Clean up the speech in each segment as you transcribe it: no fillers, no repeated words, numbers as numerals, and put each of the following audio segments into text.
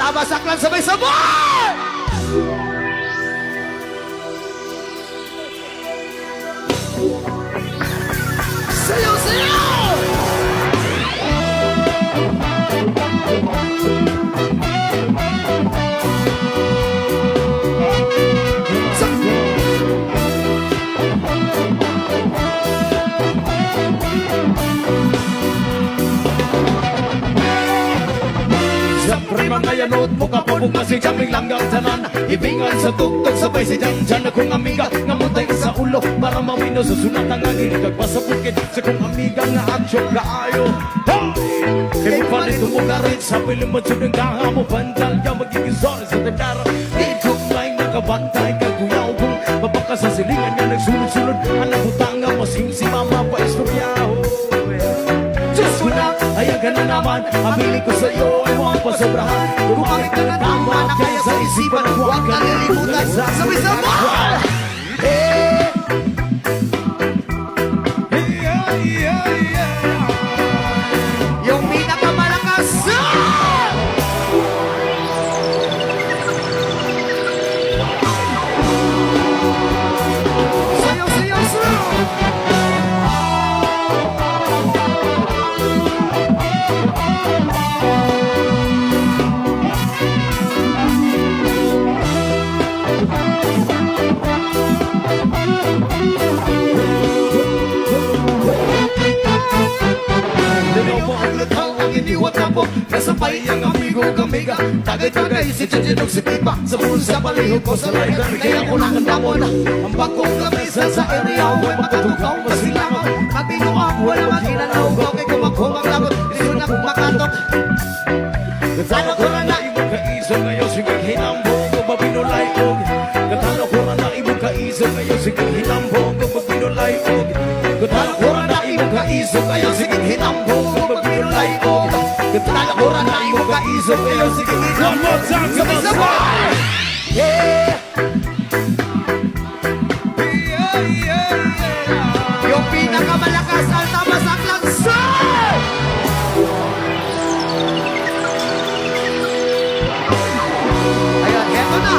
Tama saklan sabay-sabay! Sayaw, sayaw! Siyempre mga yanot, mukha pa buka si Jaming langgang tanan. Ibingan sa tuktok, sabay si Jan akong amiga. Ngamutay sa ulo, para mawino sa sunat ang angin. Kagpasapukit sa kong amiga nga aksyon kaayo. Kaya mo palit tumugarit, sa pilimod sunang kahamo. Bandal niya magiging zone sa tendara. Dito may nakabantay, kaguyaw kong babaka sa silingan niya nagsulod-sulod. Anak utang nga masing si mama pa istoryaho. Diyos ko na, ayagan na naman. Amili ko sa'yo ay mukhang pasobrahan. Kumangit ka na tama, kaya sa isipan huwag ka nilimutan. Sabay-sabay! Yung pinakamalakas sayaw, sayaw, sayaw! Dalaw mo ang lutang ang iniwat na po. Nasabay ang amigo kamiga. Tagay-tagay si Chichinog si Pipa. Sa bulsa palihog ko sa rider. Kaya ko nakandamon. Ang bagong lamesa sa area. Huwag magkatugaw masilangot. Mabino ako, wala maginanaw. Okay, kumakumang lagot. Iso na kumakatok. Gatano ko na na ibang kaiso ngayon. Sige hinambong ko mabinulay og. Gatano ko na na ibang kaiso ngayon. Sige hinambong ko mabinulay og. Gatano ko na na ibang kaiso ngayon. Sige hinambong ko mabinulay og. Gatano ko na na ibang kaiso ngayon. Sige hinambong ko Sabay-sabay! Yung pinakamalakas ang tama saklan ayan, eto na.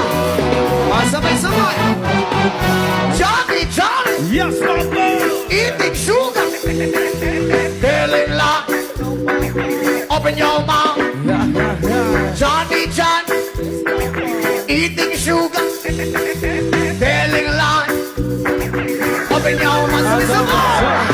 Masabay-sabay. Johnny, Johnny! Yes, mama! Eating sugar. Telling lie. Open your mouth. Johnny, John. Eating sugar. Telling lie. Open your mouth. Sabay-sabay.